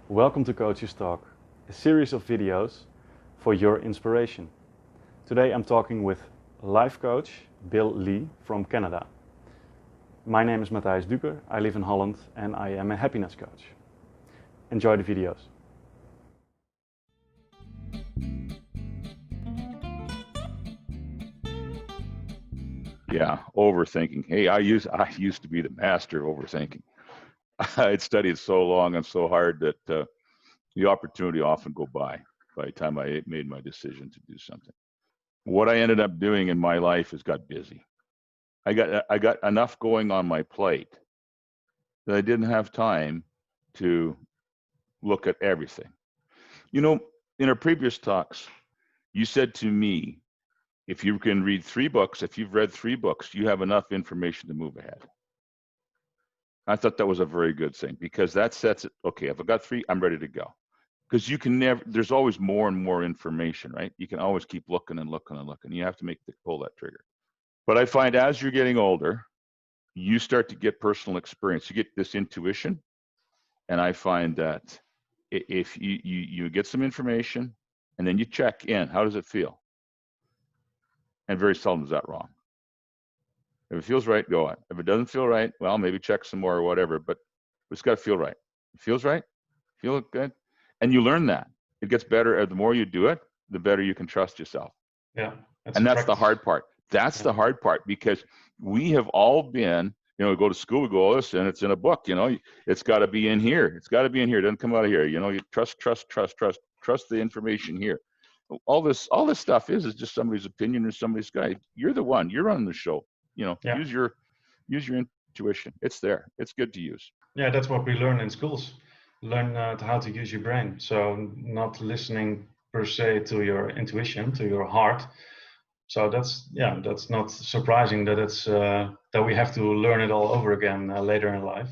Welcome to Coaches Talk, a series of videos for your inspiration. Today I'm talking with life coach Bill Lee from Canada. My name is Matthijs, I live in Holland and I am a happiness coach. Enjoy the videos. Yeah, overthinking. Hey, I used to be the master of overthinking. I'd studied so long and so hard that the opportunity often go by the time I made my decision to do something. What I ended up doing in my life is got busy. I got enough going on my plate that I didn't have time to look at everything. You know, in our previous talks, you said to me, if you can read 3 books, if you've read 3 books, you have enough information to move ahead. I thought that was a very good thing because that sets it, okay, if I got 3, I'm ready to go. Because you can never, there's always more and more information, right? You can always keep looking and looking and looking. You have to pull that trigger. But I find as you're getting older, you start to get personal experience. You get this intuition. And I find that if you get some information and then you check in, how does it feel? And very seldom is that wrong. If it feels right, go on. If it doesn't feel right, well, maybe check some more or whatever, but it's got to feel right. It feels right, feel good. And you learn that. It gets better. The more you do it, the better you can trust yourself. Yeah, and that's the hard part. That's the hard part because we have all been, we go to school, we go, oh, this, and it's in a book, it's got to be in here. It's got to be in here. It doesn't come out of here. You trust the information here. All this stuff is just somebody's opinion or somebody's guide. You're the one. You're running the show. Use your intuition. It's there. It's good to use. Yeah, that's what we learn in schools. Learn how to use your brain. So not listening per se to your intuition, to your heart. So that's not surprising that it's that we have to learn it all over again later in life.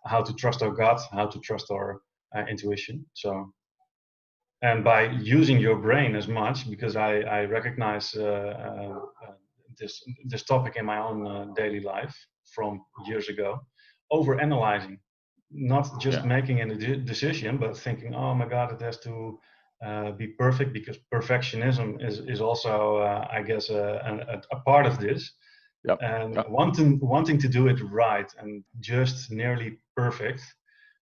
How to trust our gut, how to trust our intuition. So, and by using your brain as much, because I recognize this topic in my own daily life from years ago, over analyzing, not just making a decision, but thinking, oh my God, it has to be perfect, because perfectionism is also, I guess, a part of this. Yep. And wanting to do it right and just nearly perfect.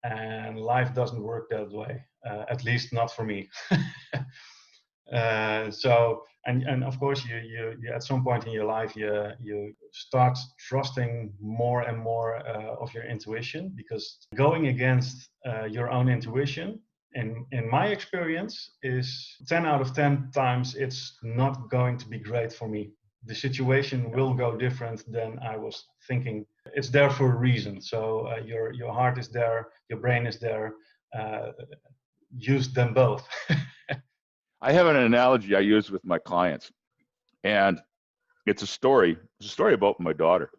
And life doesn't work that way, at least not for me. So, and of course, you at some point in your life, you start trusting more and more of your intuition, because going against your own intuition, in my experience, is 10 out of 10 times it's not going to be great for me. The situation will go different than I was thinking. It's there for a reason. So your heart is there, your brain is there. Use them both. I have an analogy I use with my clients, and it's a story. It's a story about my daughter.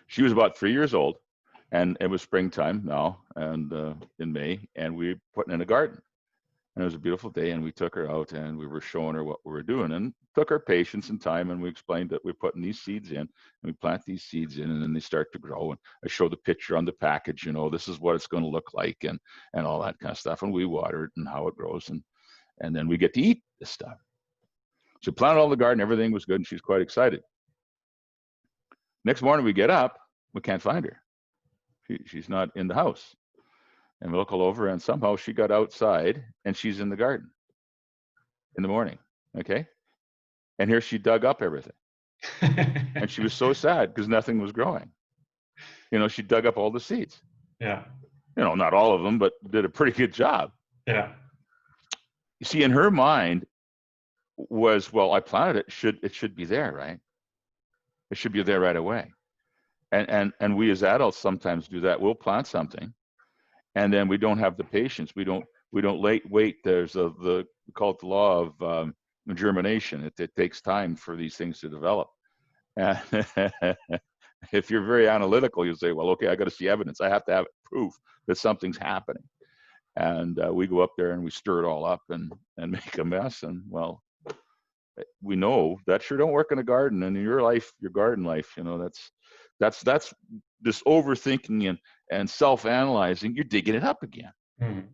She was about 3 years old, and it was springtime now, and in May, and we were putting in a garden. And it was a beautiful day, and we took her out, and we were showing her what we were doing, and took her patience and time, and we explained that we're putting these seeds in, and we plant these seeds in, and then they start to grow. And I show the picture on the package, this is what it's going to look like, and all that kind of stuff. And we water it and how it grows, and then we get to eat this stuff. So planted all the garden, everything was good, and she's quite excited. Next morning we get up, we can't find her. She's not in the house. And we look all over, and somehow she got outside, and she's in the garden in the morning, okay? And here she dug up everything. And she was so sad because nothing was growing. She dug up all the seeds. Yeah. Not all of them, but did a pretty good job. Yeah. You see, in her mind was, well, I planted it, it should be there, right? It should be there right away. And we as adults sometimes do that. We'll plant something, and then we don't have the patience. We don't wait. There's we call it the law of germination. It takes time for these things to develop. If you're very analytical, you'll say, well, okay, I got to see evidence. I have to have proof that something's happening. And we go up there and we stir it all up and make a mess. And well, we know that sure don't work in a garden. And in your life, your garden life, that's this overthinking and self-analyzing. You're digging it up again. Mm.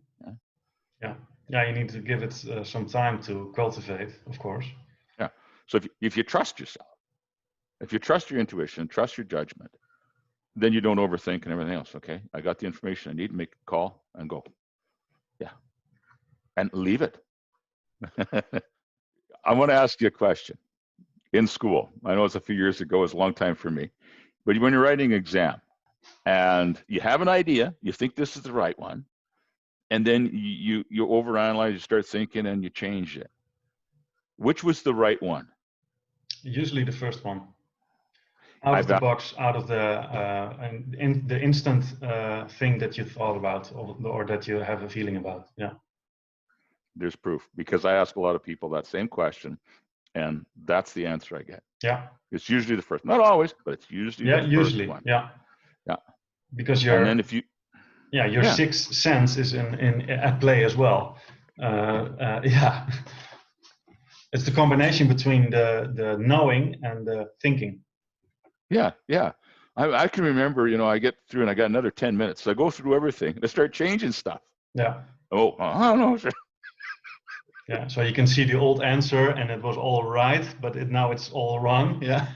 Yeah. Yeah, you need to give it some time to cultivate, of course. Yeah. So if you trust yourself, if you trust your intuition, trust your judgment, then you don't overthink and everything else. Okay, I got the information I need to make a call and go. Yeah, and leave it. I want to ask you a question. In school, I know it's a few years ago, it's a long time for me, but when you're writing an exam and you have an idea, you think this is the right one, and then you overanalyze, you start thinking, and you change it. Which was the right one? Usually the first one. Out of the box, out of the instant thing that you thought about, or that you have a feeling about. Yeah. There's proof, because I ask a lot of people that same question, and that's the answer I get. Yeah. It's usually the first, not always, but it's usually the first one. Yeah. Yeah. Because and then if you, your sixth sense is in at play as well. Yeah. It's the combination between the knowing and the thinking. Yeah, yeah. I can remember, I get through and I got another 10 minutes. So I go through everything and I start changing stuff. Yeah. Oh, I don't know. Yeah, so you can see the old answer and it was all right, but now it's all wrong. Yeah.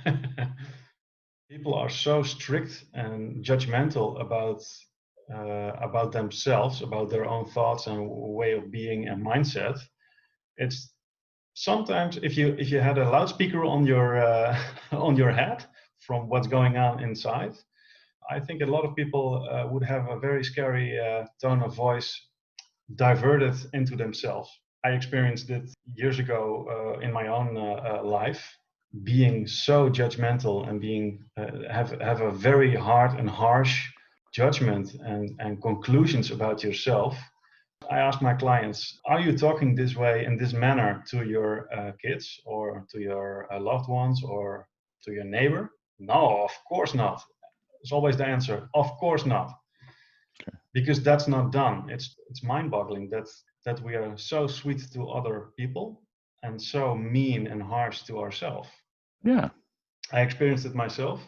People are so strict and judgmental about themselves, about their own thoughts and way of being and mindset. It's sometimes if you had a loudspeaker on your on your head from what's going on inside, I think a lot of people would have a very scary tone of voice diverted into themselves. I experienced it years ago in my own life, being so judgmental and being have a very hard and harsh judgment and conclusions about yourself. I ask my clients, are you talking this way in this manner to your kids or to your loved ones or to your neighbor? No, of course not. It's always the answer, of course not. Okay. Because that's not done. It's mind-boggling that we are so sweet to other people and so mean and harsh to ourselves. Yeah. I experienced it myself,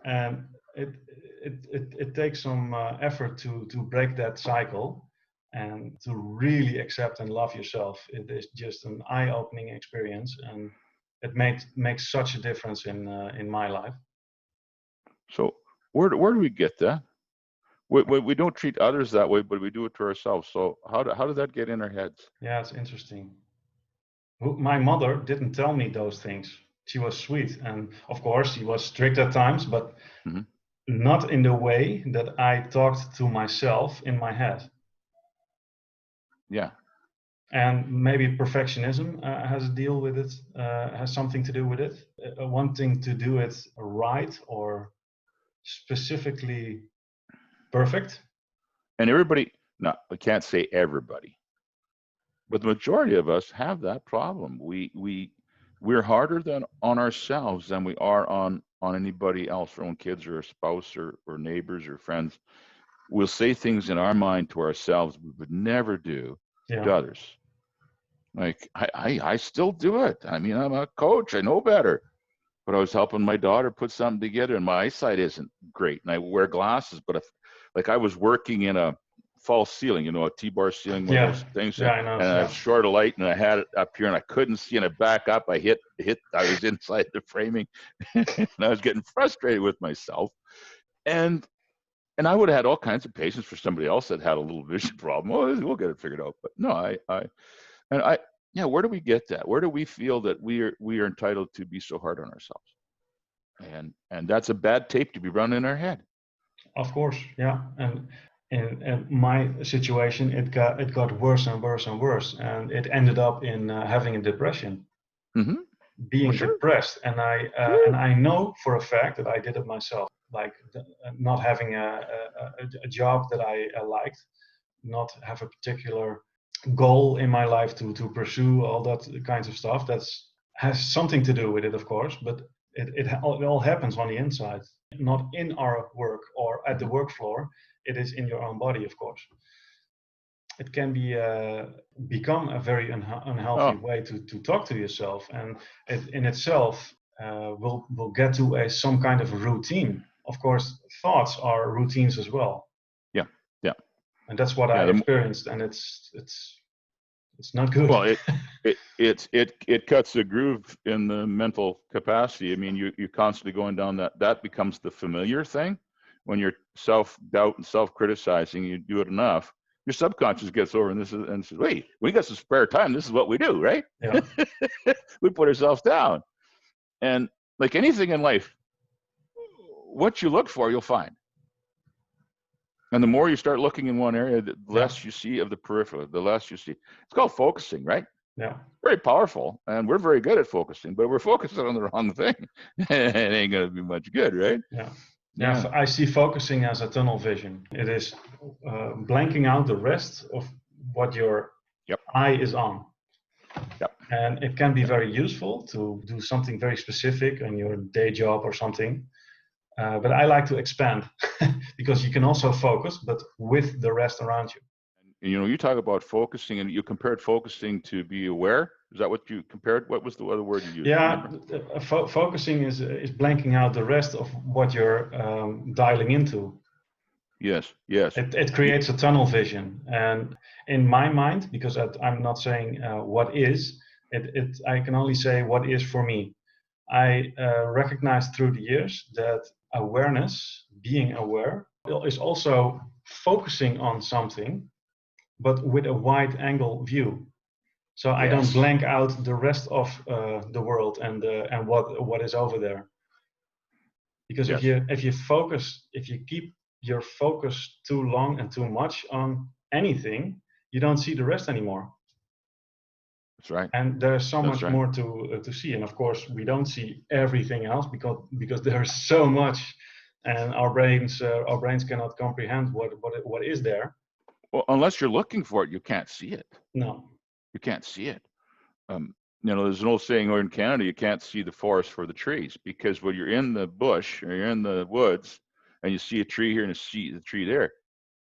and it takes some effort to break that cycle and to really accept and love yourself. It is just an eye-opening experience, and it makes such a difference in my life. So where do we get that? We don't treat others that way, but we do it to ourselves. So how did that get in our heads? Yeah, it's interesting. My mother didn't tell me those things. She was sweet, and of course she was strict at times, but not in the way that I talked to myself in my head. Yeah. And maybe perfectionism has a deal with it, has something to do with it. Wanting to do it right or specifically perfect. And everybody, no, I can't say everybody, but the majority of us have that problem. We're harder on ourselves than we are on anybody else, our own kids or a spouse or neighbors or friends. We'll say things in our mind to ourselves we would never do to others. Like I still do it. I mean, I'm a coach, I know better. But I was helping my daughter put something together and my eyesight isn't great. And I wear glasses, but like I was working in a false ceiling, a T-bar ceiling, one of those things. Yeah, I know. And I was short of light and I had it up here and I couldn't see, and I back up. I was inside the framing and I was getting frustrated with myself. And I would have had all kinds of patience for somebody else that had a little vision problem. Oh, we'll get it figured out. But no, yeah, where do we get that? Where do we feel that we are entitled to be so hard on ourselves? And that's a bad tape to be running in our head. Of course, yeah. And in my situation, it got worse and worse and worse, and it ended up in having a depression, being depressed. And I know for a fact that I did it myself, like not having a job that I liked, not have a particular goal in my life to pursue, all that kinds of stuff. Has something to do with it, of course, but it all happens on the inside, not in our work or at the work floor. It is in your own body, of course. It can be become a very unhealthy way to talk to yourself, and it in itself will get to some kind of routine. Of course, thoughts are routines as well. Yeah. And that's what Yeah. I experienced, and it's not good. Well, it cuts the groove in the mental capacity. I mean, you're constantly going down that becomes the familiar thing. When you're self-doubt and self-criticizing, you do it enough, your subconscious gets over and says, wait, we got some spare time. This is what we do, right? Yeah. We put ourselves down. And like anything in life, what you look for, you'll find. And the more you start looking in one area, the less you see of the peripheral, the less you see. It's called focusing, right? Yeah. Very powerful. And we're very good at focusing, but we're focusing on the wrong thing. It ain't going to be much good, right? Yeah. Yeah. I see focusing as a tunnel vision. It is blanking out the rest of what your eye is on. Yep. And it can be very useful to do something very specific in your day job or something. But I like to expand because you can also focus, but with the rest around you. You know, you talk about focusing, and you compared focusing to be aware. Is that what you compared? What was the other word you used? Yeah, focusing is blanking out the rest of what you're dialing into. Yes, yes. It creates a tunnel vision, and in my mind, because I'm not saying what is, I can only say what is for me. I recognized through the years that awareness, being aware, is also focusing on something, but with a wide angle view. So I don't blank out the rest of the world and what is over there. Because if you keep your focus too long and too much on anything, you don't see the rest anymore. That's right. And there's so much more to see. And of course, we don't see everything else because there's so much, and our brains cannot comprehend what is there. Well, unless you're looking for it, you can't see it. No, you can't see it. You know, there's an old saying in Canada, you can't see the forest for the trees, because when you're in the bush or you're in the woods and you see a tree here and you see the tree there,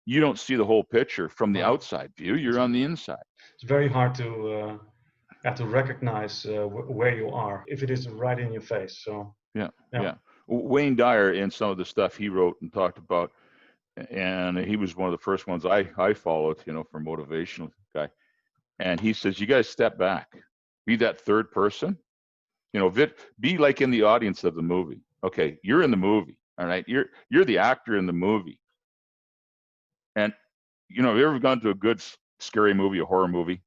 you don't see the whole picture from the outside view. You're on the inside. It's very hard to recognize where you are if it is right in your face. So yeah. Wayne Dyer, in some of the stuff he wrote and talked about, and he was one of the first ones I followed, you know, for motivational guy. And he says, you guys step back, be that third person, you know, be like in the audience of the movie. Okay, you're in the movie, all right? You're the actor in the movie. And, you know, have you ever gone to a good scary movie, a horror movie,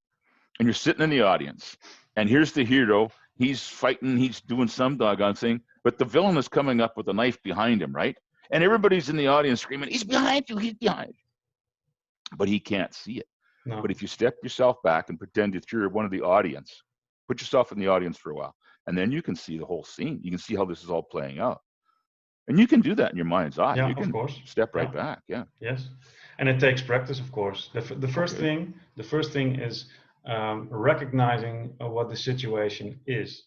and you're sitting in the audience, and here's the hero, he's fighting, he's doing some doggone thing, but the villain is coming up with a knife behind him, right? And everybody's in the audience screaming, he's behind you, he's behind you. But he can't see it. No. But if you step yourself back and pretend that you're one of the audience, put yourself in the audience for a while, and then you can see the whole scene. You can see how this is all playing out. And you can do that in your mind's eye. Yeah, you can of course. Step right back. Yeah. Yes. And it takes practice, of course. The first thing is recognizing what the situation is.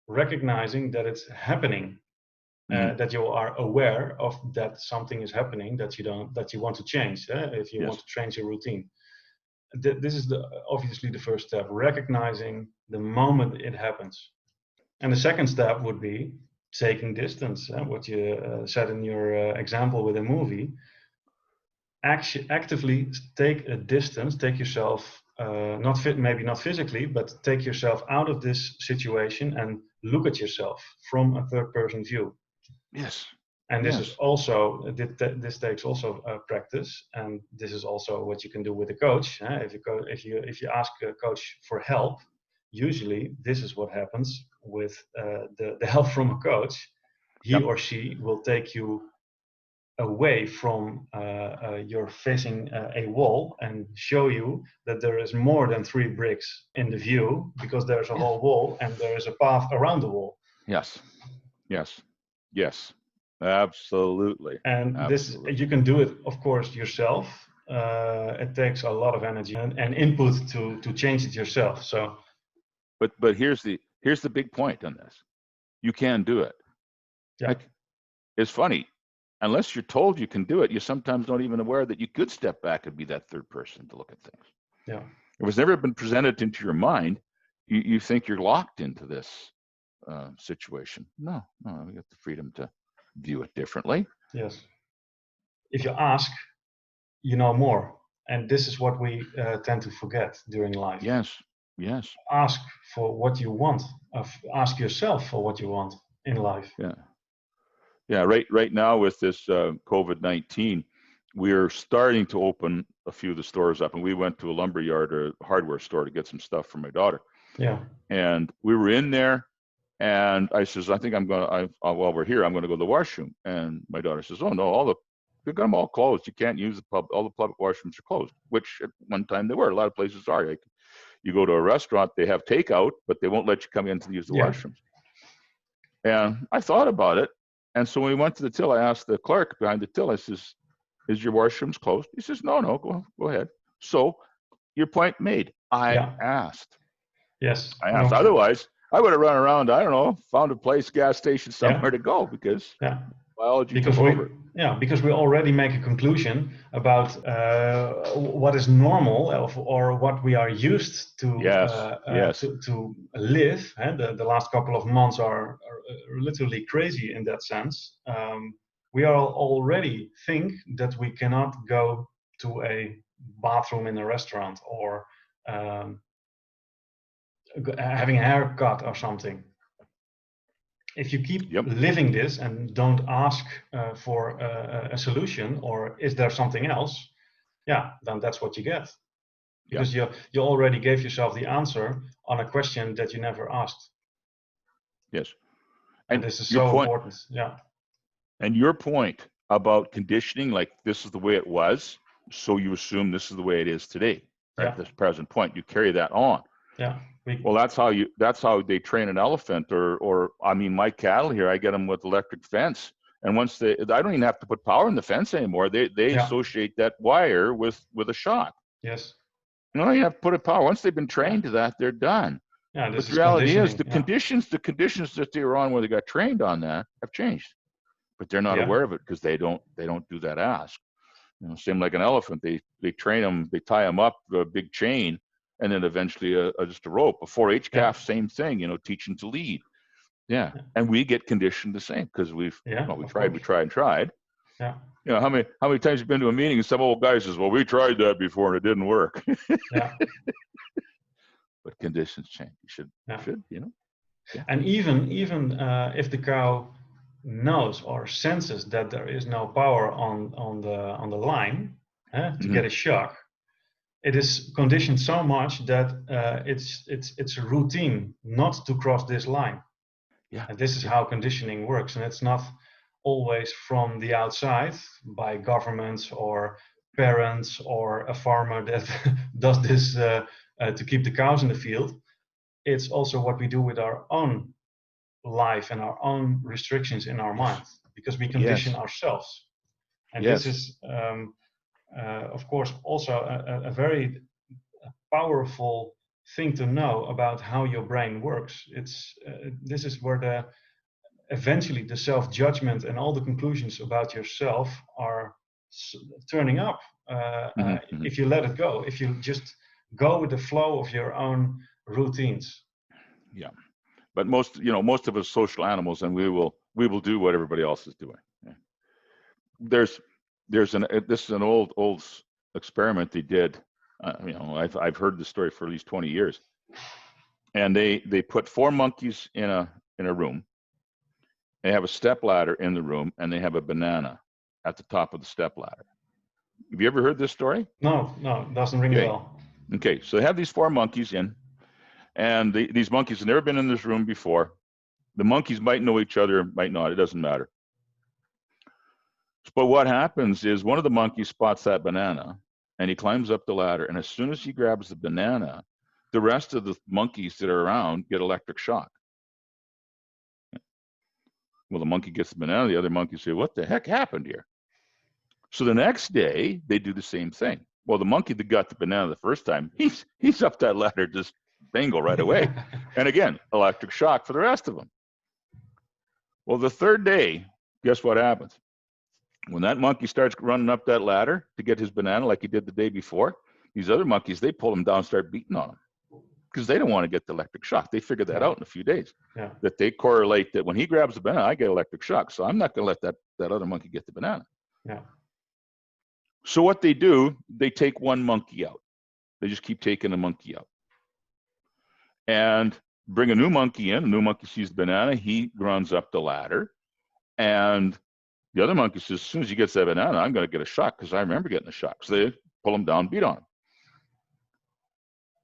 Recognizing that it's happening. That you are aware of that something is happening that you want to change. If you want to change your routine. This is obviously the first step, recognizing the moment it happens. And the second step would be taking distance, what you said in your example with a movie. Actively take a distance, take yourself, maybe not physically, but take yourself out of this situation and look at yourself from a third person view. Yes. And this is also, this takes also practice, and this is also what you can do with a coach. If you ask a coach for help, usually this is what happens with the help from a coach. He or she will take you away from you're facing a wall and show you that there is more than 3 bricks in the view, because there's a whole wall and there is a path around the wall. Yes. Absolutely. And this, you can do it, of course, yourself. It takes a lot of energy and input to change it yourself. So, but here's the big point on this. You can do it. Yeah. Like, it's funny. Unless you're told you can do it, you're sometimes not even aware that you could step back and be that third person to look at things. Yeah. It was never been presented into your mind. You think you're locked into this situation. No, we got the freedom to view it differently. Yes. If you ask, you know more. And this is what we tend to forget during life. Yes. Yes. Ask for what you want. Ask yourself for what you want in life. Yeah. Yeah. Right now with this COVID-19, we're starting to open a few of the stores up, and we went to a lumber yard or a hardware store to get some stuff for my daughter. Yeah. And we were in there, and I says, I think while we're here, I'm going to go to the washroom. And my daughter says, oh no, they've got them all closed. You can't use all the public washrooms are closed, which at one time they were. A lot of places are. Like, you go to a restaurant, they have takeout, but they won't let you come in to use the washrooms. And I thought about it. And so when we went to the till, I asked the clerk behind the till, I says, is your washrooms closed? He says, no, go ahead. So your point made. I asked. Yes. I asked. Otherwise, I would have run around, I don't know, found a place, gas station somewhere to go, because biology took over. Because we already make a conclusion about what is normal or what we are used to to live. And the last couple of months are literally crazy in that sense. We are already think that we cannot go to a bathroom in a restaurant or having a haircut or something. If you keep living this and don't ask for a solution, or is there something else, then that's what you get. Because you already gave yourself the answer on a question that you never asked. Yes. And this is so important. Yeah. And your point about conditioning, like this is the way it was, so you assume this is the way it is today, right? At this present point, you carry that on. Yeah. Well, that's how they train an elephant, or I mean, my cattle here, I get them with electric fence, and once I don't even have to put power in the fence anymore. They associate that wire with a shock. Yes. You don't even have to put a power. Once they've been trained to that, they're done. Yeah. But the reality is the conditions that they were on where they got trained on that have changed, but they're not aware of it because they don't do that ask. You know, same like an elephant. They train them, they tie them up with a big chain, and then eventually just a rope. A 4-H calf, same thing, you know, teaching to lead. Yeah. And we get conditioned the same because we tried. Yeah. You know, how many times you've been to a meeting and some old guy says, well, we tried that before and it didn't work. Yeah. But conditions change. You should, you know. Yeah. And even if the cow knows or senses that there is no power on the line to get a shock, it is conditioned so much that it's a routine not to cross this line. Yeah. And this is how conditioning works, and it's not always from the outside by governments or parents or a farmer that does this to keep the cows in the field. It's also what we do with our own life and our own restrictions in our mind, because we condition ourselves. And this is of course also a very powerful thing to know about how your brain works. It's this is where eventually the self-judgment and all the conclusions about yourself are turning up if you let it go, if you just go with the flow of your own routines. Yeah. But most of us social animals, and we will do what everybody else is doing. Yeah. This is an old experiment they did. I've heard the story for at least 20 years. And they put 4 monkeys in a room. They have a step ladder in the room, and they have a banana at the top of the step ladder. Have you ever heard this story? No, it doesn't ring a bell. Okay, so they have these 4 monkeys in, and these monkeys have never been in this room before. The monkeys might know each other, might not. It doesn't matter. But what happens is one of the monkeys spots that banana, and he climbs up the ladder, and as soon as he grabs the banana, the rest of the monkeys that are around get electric shock. Well, the monkey gets the banana, the other monkeys say, what the heck happened here? So the next day, they do the same thing. Well, the monkey that got the banana the first time, he's up that ladder just bingo right away. And again, electric shock for the rest of them. Well, the third day, guess what happens? When that monkey starts running up that ladder to get his banana like he did the day before, these other monkeys, they pull him down and start beating on him because they don't want to get the electric shock. They figured that out in a few days, that they correlate that when he grabs the banana, I get electric shock. So I'm not going to let that other monkey get the banana. Yeah. So what they do, they take one monkey out. They just keep taking the monkey out. And bring a new monkey in. A new monkey sees the banana. He runs up the ladder. And the other monkey says, as soon as he gets that banana, I'm going to get a shock because I remember getting a shock. So they pull him down, beat on him.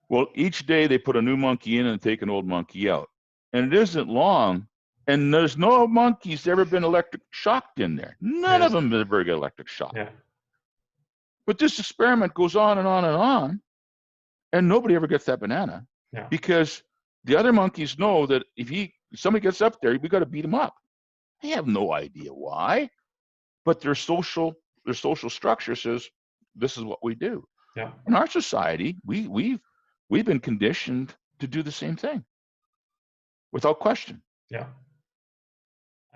Well, each day they put a new monkey in and take an old monkey out. And it isn't long. And there's no monkeys ever been electric shocked in there. None of them ever get electric shock. Yeah. But this experiment goes on and on and on. And nobody ever gets that banana. Yeah. Because the other monkeys know that if somebody gets up there, we got to beat him up. They have no idea why. But their social structure says this is what we do. Yeah. In our society, we've been conditioned to do the same thing without question. Yeah.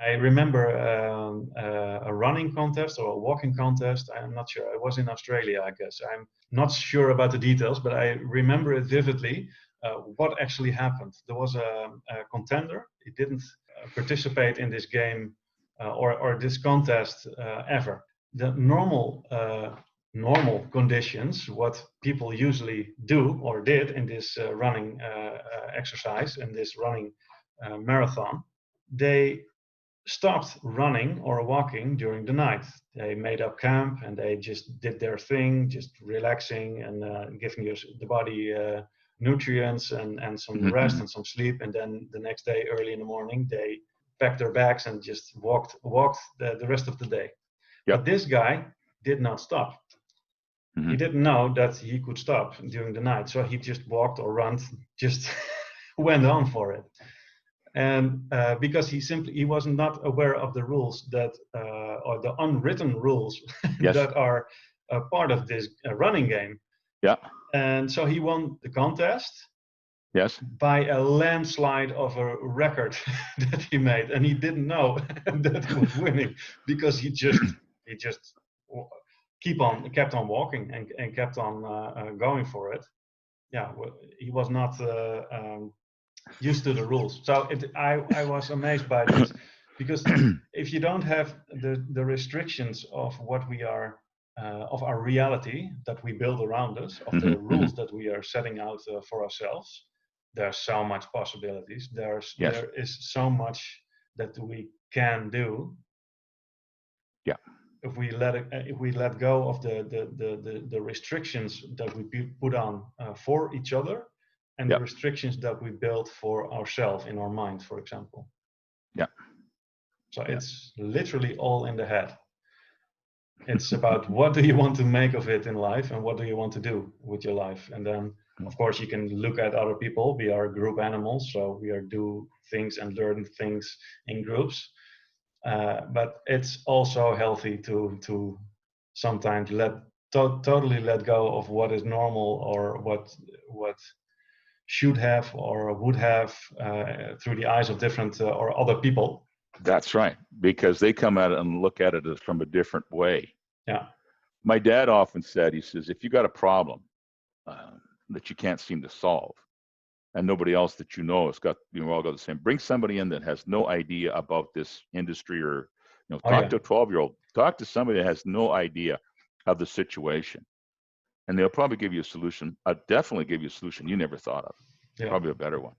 I remember a running contest or a walking contest. I'm not sure. I was in Australia, I guess. I'm not sure about the details, but I remember it vividly. What actually happened? There was a contender. He didn't participate in this game or this contest ever. The normal conditions, what people usually do or did in this running exercise, in this running marathon, they stopped running or walking during the night. They made up camp and they just did their thing, just relaxing and giving the body nutrients and some rest and some sleep. And then the next day, early in the morning, they packed their bags and just walked the rest of the day. Yep. But this guy did not stop. He didn't know that he could stop during the night. So he just walked or ran, just went on for it. And because he was not aware of the rules that, or the unwritten rules that are a part of this running game. Yeah. And so he won the contest. Yes. By a landslide of a record that he made, and he didn't know that he was winning because he just kept on walking and kept on going for it. Yeah, he was not used to the rules. So I was amazed by this because if you don't have the restrictions of what we are of our reality that we build around us, of the rules that we are setting out for ourselves, there's so much possibilities. There is so much that we can do. Yeah. If we let go of the restrictions that we put on for each other, and the restrictions that we build for ourselves in our mind, for example. Yeah. So it's literally all in the head. It's about what do you want to make of it in life, and what do you want to do with your life, and then. Of course, you can look at other people. We are group animals, so we do things and learn things in groups. But it's also healthy to sometimes totally let go of what is normal or what should have or would have through the eyes of different or other people. That's right, because they come at it and look at it from a different way. Yeah. My dad often said, he says, if you got a problem that you can't seem to solve, and nobody else that you know has got, all got the same, bring somebody in that has no idea about this industry, or talk to a 12-year-old, talk to somebody that has no idea of the situation, and they'll probably give you a solution. I'll definitely give you a solution you never thought of. Yeah. Probably a better one,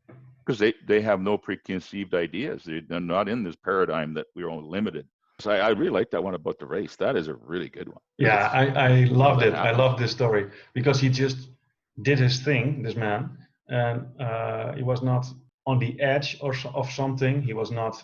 because they have no preconceived ideas. They're not in this paradigm that we're only limited. So I really like that one about the race. That is a really good one. Yeah, I loved it. I love this story because he just did his thing, this man, and he was not on the edge of something. He was not.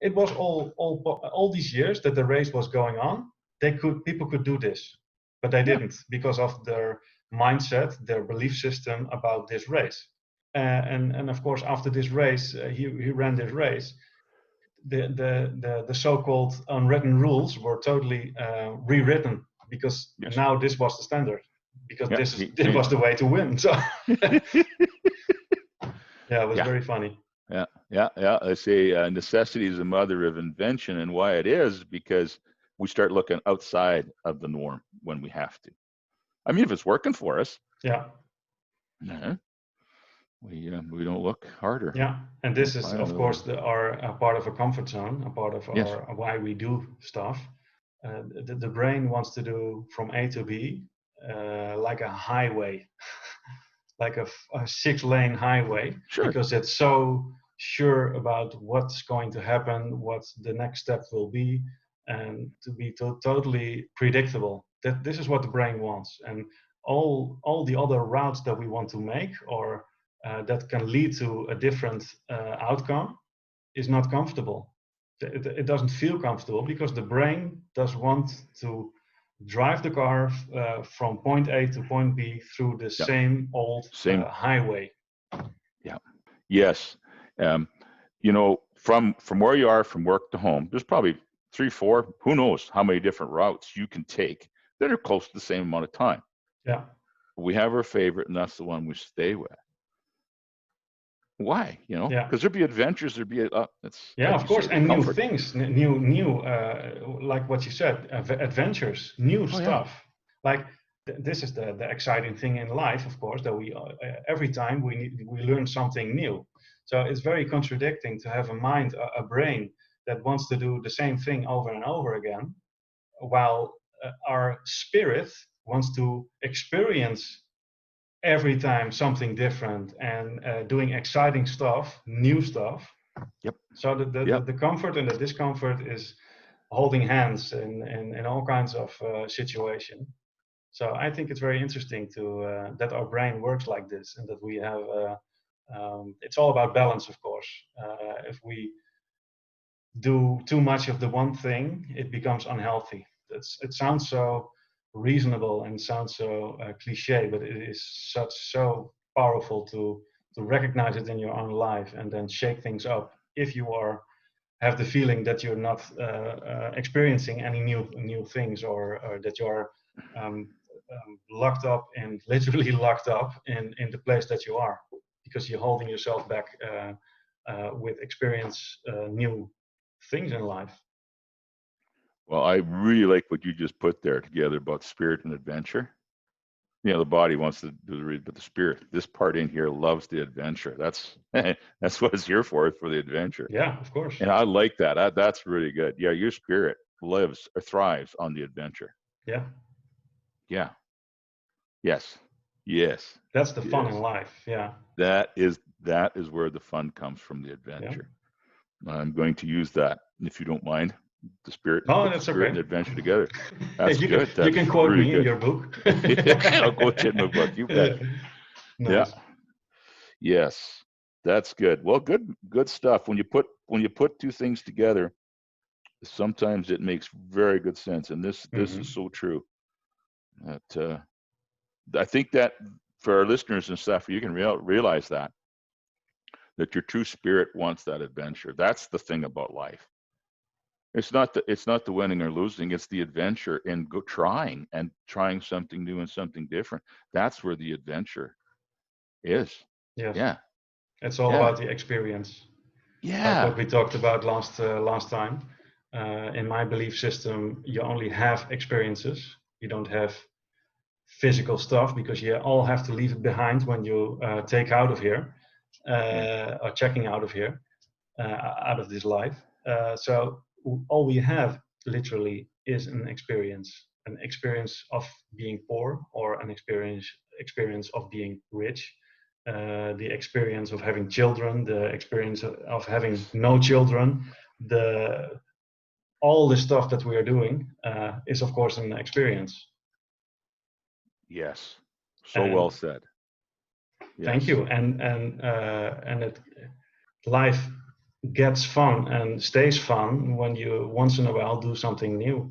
It was all these years that the race was going on. People could do this, but they didn't because of their mindset, their belief system about this race. And of course, after this race, he ran this race. The so-called unwritten rules were totally rewritten because now this was the standard, because this was the way to win. So yeah, it was very funny. Yeah. I say necessity is the mother of invention, and why it is because we start looking outside of the norm when we have to. I mean, if it's working for us, we don't look harder. Yeah, and this is of course a part of a comfort zone, a part of our why we do stuff. the brain wants to do from A to B like a highway, like a 6-lane highway, Sure. because it's so sure about what's going to happen, what the next step will be, and to be totally predictable. That this is what the brain wants, and all the other routes that we want to make, or that can lead to a different outcome, is not comfortable. It doesn't feel comfortable because the brain does want to drive the car from point A to point B through the Yeah. same old highway. Yeah. Yes. You know, from where you are, from work to home, there's probably 3, 4, who knows how many different routes you can take that are close to the same amount of time. Yeah. We have our favorite, and that's the one we stay with. Why? You know, Yeah. because there'd be adventures, there'd be it's Yeah, like of you course, say, the and comfort. new things, new like what you said, adventures, new stuff. Like this is the exciting thing in life, of course, that we every time we learn something new. So it's very contradicting to have a mind, a brain that wants to do the same thing over and over again, while our spirit wants to experience every time something different and doing exciting stuff, new stuff. Yep. So the comfort and the discomfort is holding hands in all kinds of situation. So I think it's very interesting to that our brain works like this, and that we have. It's all about balance, of course. If we do too much of the one thing, it becomes unhealthy. It sounds so reasonable and sounds so cliche, but it is so powerful to recognize it in your own life and then shake things up if you have the feeling that you're not experiencing any new things, or that you're locked up, and literally locked up in the place that you are, because you're holding yourself back with experience new things in life. Well, I really like what you just put there together about spirit and adventure. You know, the body wants to do the read, but the spirit, this part in here, loves the adventure. That's that's what it's here for the adventure. Yeah, of course. And I like that. That's really good. Yeah, your spirit lives or thrives on the adventure. Yeah. Yeah. Yes. Yes. That's the fun Yes. in life. Yeah. That is where the fun comes from, the adventure. Yeah. I'm going to use that, if you don't mind. The spirit, oh, put that's the spirit okay. and adventure together. That's you good. You can quote really me good. in your book. I'll quote you in my book. You bet. Nice. Yeah. Yes. That's good. Well, good stuff. When you put two things together, sometimes it makes very good sense. And this is so true. That I think that for our listeners and stuff, you can realize that your true spirit wants that adventure. That's the thing about life. It's not the winning or losing. It's the adventure and trying something new and something different. That's where the adventure is. Yes. Yeah. It's all about the experience. Yeah. Like what we talked about last time. In my belief system, you only have experiences. You don't have physical stuff, because you all have to leave it behind when you take out of here, or checking out of here, out of this life. So all we have literally is an experience of being poor, or an experience of being rich, the experience of having children, the experience of having no children, all the stuff that we are doing is of course an experience. Yes. So well said. Yes. Thank you. And life gets fun and stays fun when you once in a while do something new,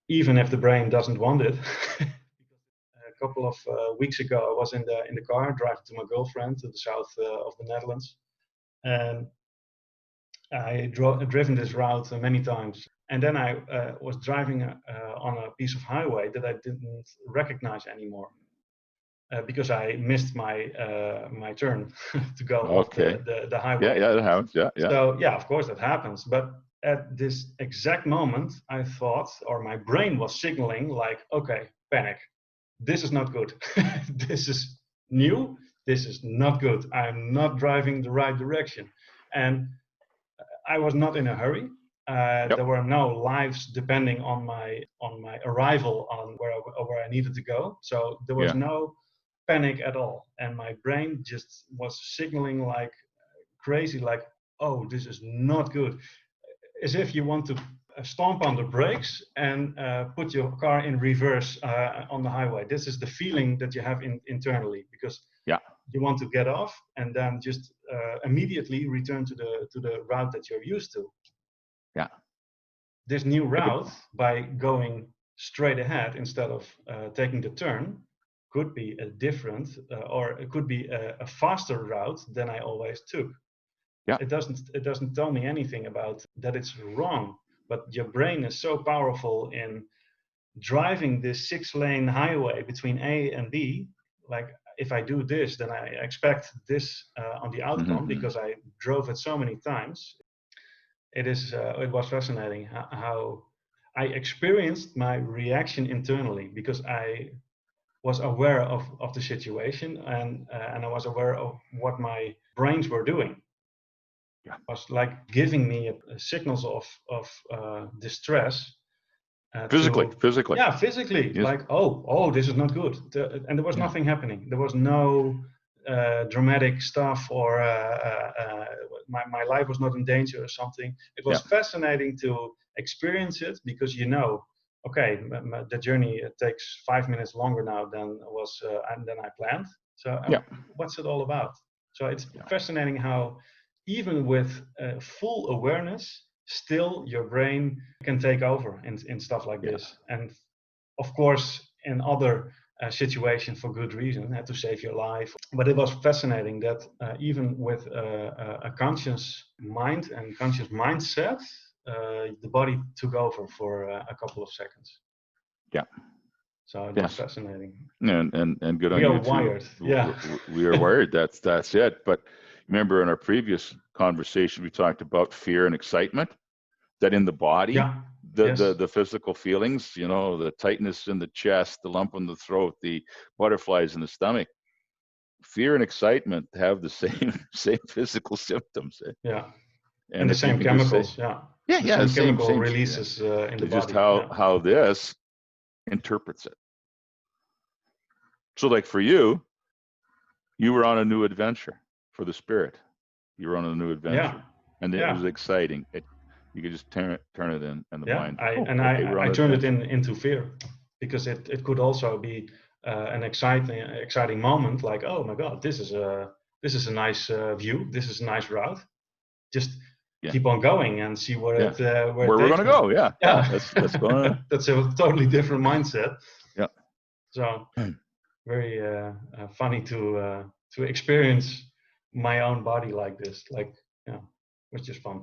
even if the brain doesn't want it. A couple of weeks ago, I was in the car driving to my girlfriend to the south of the Netherlands, and I driven this route many times. And then I was driving on a piece of highway that I didn't recognize anymore. Because I missed my turn to go off the highway. Yeah, that happens. Yeah. So yeah, of course that happens. But at this exact moment, I thought, or my brain was signaling, like, okay, panic. This is not good. This is new. This is not good. I'm not driving the right direction. And I was not in a hurry. Yep. There were no lives depending on my arrival on where I needed to go. So there was Yeah. no panic at all, and my brain just was signaling like crazy, like, oh, this is not good, as if you want to stomp on the brakes and put your car in reverse on the highway. This is the feeling that you have internally, because Yeah. you want to get off and then just immediately return to the route that you're used to. Yeah. This new Yeah, but route, by going straight ahead instead of taking the turn, could be a different or it could be a faster route than I always took. yeah. It doesn't tell me anything about that it's wrong, but your brain is so powerful in driving this 6-lane highway between A and B. Like, if I do this, then I expect this on the outcome, Mm-hmm. because I drove it so many times. It was fascinating how I experienced my reaction internally, because I was aware of the situation, and I was aware of what my brains were doing. Yeah. It was like giving me signals of distress Physically. yeah, physically, Yes. like, oh, this is not good. And there was Yeah. nothing happening. There was no dramatic stuff, or my life was not in danger or something. It was Yeah. fascinating to experience it, because okay, the journey takes 5 minutes longer now than I planned. So Yeah. what's it all about? So it's Yeah. fascinating how even with full awareness, still your brain can take over in stuff like Yeah. this. And of course, in other situations, for good reason, to save your life. But it was fascinating that even with a conscious mind and conscious mindset, the body took over for a couple of seconds. Yeah. So it was Yes. fascinating. And good on We are you too. wired. Yeah. We are wired. That's it. But remember, in our previous conversation, we talked about fear and excitement. That in the body, Yeah. the Yes. physical feelings, the tightness in the chest, the lump in the throat, the butterflies in the stomach. Fear and excitement have the same physical symptoms. Yeah. And And the if you same can just say, chemicals. Yeah. yeah, The yeah, same same, chemical yeah. releases in the It's just body. Yeah. how this interprets it. So, like for you, you were on a new adventure for the spirit. You were on a new adventure, Yeah. and it Yeah. was exciting. You could just turn it in, and the Yeah. mind. Oh, okay, we're on I an turned it adventure. into fear, because it could also be an exciting moment, like, oh my God, this is a nice view. This is a nice route. Just Yeah, keep on going and see where yeah. it Where we're takes gonna me. go? Yeah, yeah. Yeah. Let's go. That's a totally different mindset. Yeah. So very funny to experience my own body like this. Like, yeah, which is fun.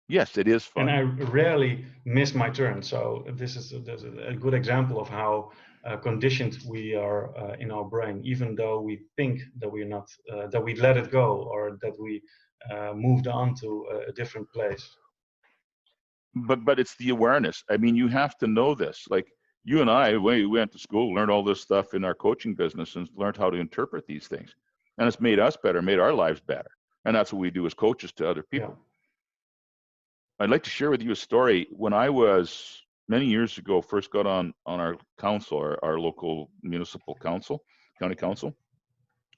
Yes, it is And fun. I rarely miss my turn. So this is a good example of how conditioned we are in our brain, even though we think that we're not, that we let it go, or that we moved on to a different place. But it's the awareness. I mean, you have to know this. Like you and I, we went to school, learned all this stuff in our coaching business, and learned how to interpret these things. And it's made us better, made our lives better. And that's what we do as coaches to other people. Yeah. I'd like to share with you a story. When I was many years ago, first got on our council, our local municipal council, county council.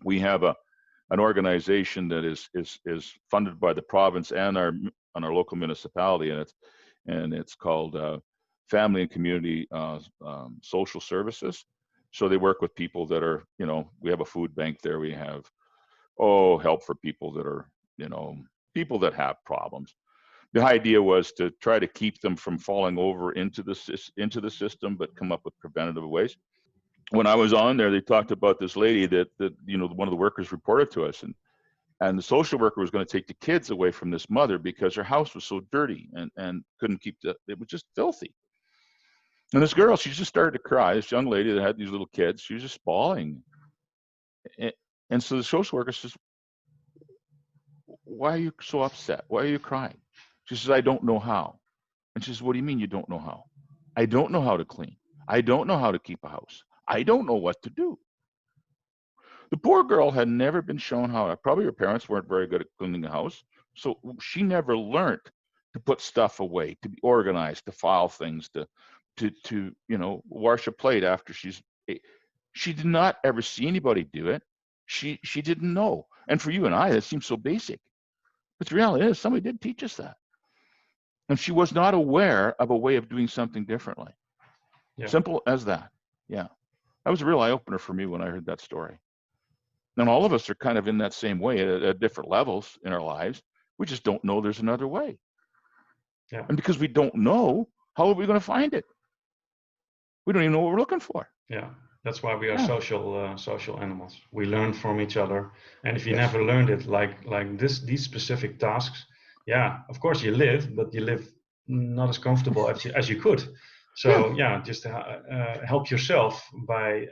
We have an organization that is funded by the province and our local municipality, and it's called Family and Community Social Services. So they work with people that are, we have a food bank there. We have help for people that are, people that have problems. The idea was to try to keep them from falling over into the system, but come up with preventative ways. When I was on there, they talked about this lady that one of the workers reported to us, and the social worker was going to take the kids away from this mother because her house was so dirty and couldn't keep it was just filthy. And this girl, she just started to cry. This young lady that had these little kids, she was just bawling. And so the social worker says, "Why are you so upset? Why are you crying?" She says, "I don't know how." And she says, "What do you mean you don't know how?" "I don't know how to clean. I don't know how to keep a house. I don't know what to do." The poor girl had never been shown how. Probably her parents weren't very good at cleaning the house. So she never learned to put stuff away, to be organized, to file things, to wash a plate after she did not ever see anybody do it. She didn't know. And for you and I, that seems so basic. But the reality is somebody did teach us that. And she was not aware of a way of doing something differently. Yeah. Simple as that. Yeah. That was a real eye-opener for me when I heard that story. And all of us are kind of in that same way at different levels in our lives. We just don't know there's another way. Yeah. And because we don't know, how are we going to find it? We don't even know what we're looking for. Yeah. That's why we are Yeah. social animals. We learn from each other. And if you Yes. never learned it, like these specific tasks, yeah, of course you live, but you live not as comfortable as you could. So just help yourself by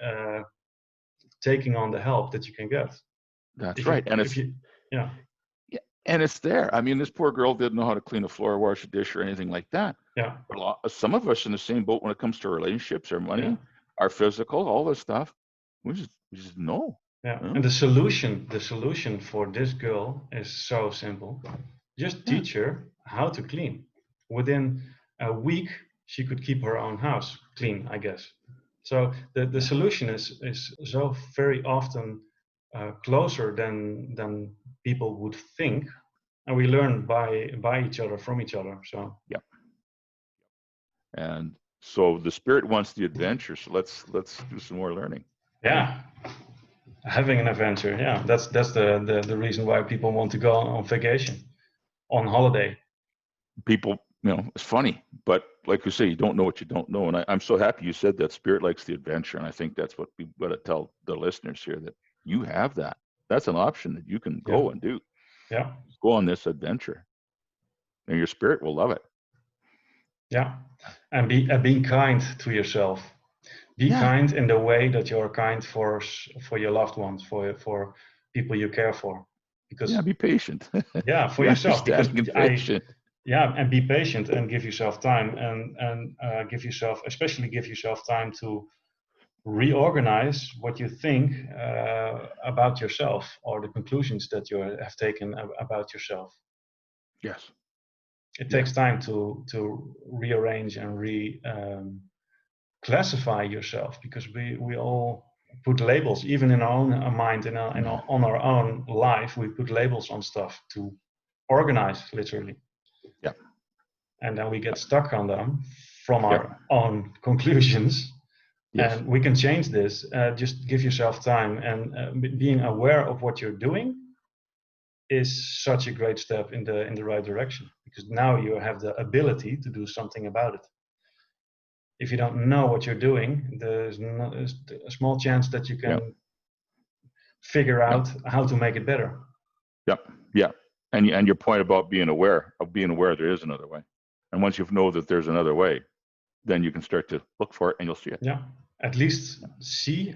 taking on the help that you can get. That's If right. you, And if you, yeah, and it's there. I mean, this poor girl didn't know how to clean a floor, wash a dish, or anything like that. yeah, But some of us in the same boat when it comes to relationships, our money, yeah, our physical, all this stuff. We just know. yeah. Huh? And the solution for this girl is so simple. Just Yeah. teach her how to clean. Within a week, she could keep her own house clean, I guess. So the solution is so very often closer than people would think, and we learn by each other, from each other. So Yep. And so the spirit wants the adventure. So let's do some more learning. yeah, having an adventure. Yeah, that's the reason why people want to go on vacation, on holiday. People, it's funny, but like you say, you don't know what you don't know. And I'm so happy you said that spirit likes the adventure. And I think that's what we got to tell the listeners here, that you have that. That's an option that you can go and do. Yeah. Go on this adventure, and your spirit will love it. Yeah, and being kind to yourself. Be kind in the way that you're kind for your loved ones, for people you care for. Because be patient. for Be yourself. Because understanding and patient. and be patient and give yourself time, and especially give yourself time to reorganize what you think about yourself, or the conclusions that you have taken about yourself. Yes. It takes time to rearrange and classify yourself, because we all put labels, even in our own mind, on our own life. We put labels on stuff to organize, literally. Yeah. And then we get stuck on them from our own conclusions. Yes. And we can change this. Just give yourself time, and being aware of what you're doing is such a great step in the right direction, because now you have the ability to do something about it. If you don't know what you're doing, there's a small chance that you can figure out how to make it better. Yeah. And your point about being aware there is another way. And once you know that there's another way, then you can start to look for it, and you'll see it. Yeah. At least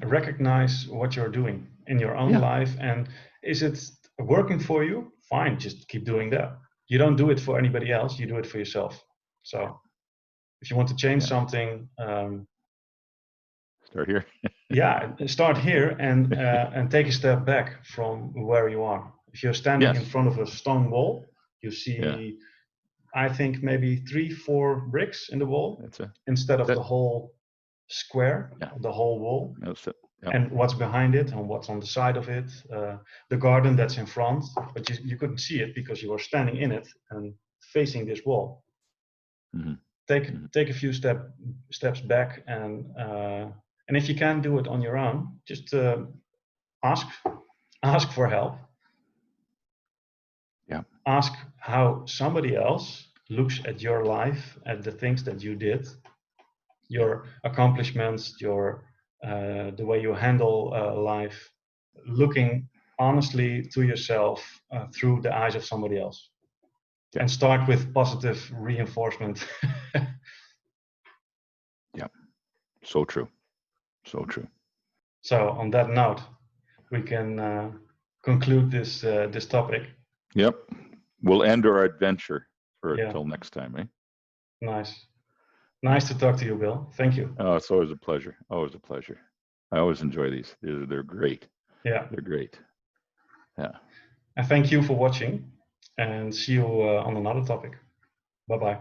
recognize what you're doing in your own life. And is it working for you? Fine, just keep doing that. You don't do it for anybody else, you do it for yourself. So if you want to change something, start here. Start here, and take a step back from where you are. If you're standing in front of a stone wall, you see, I think maybe 3-4 bricks in the wall. That's it. Instead of the whole square, the whole wall. That's it. And what's behind it, and what's on the side of it, the garden that's in front, but you couldn't see it because you were standing in it and facing this wall. Mm-hmm. Take a few steps back, and if you can't do it on your own, just ask for help. Ask how somebody else looks at your life, at the things that you did, your accomplishments, the way you handle life, looking honestly to yourself through the eyes of somebody else. And start with positive reinforcement. So true. So on that note, we can conclude this topic. Yep. We'll end our adventure until next time, eh? Nice to talk to you, Bill. Thank you. Oh, it's always a pleasure. Always a pleasure. I always enjoy these. They're great. Yeah. They're great. Yeah. And thank you for watching. and see you on another topic. Bye bye.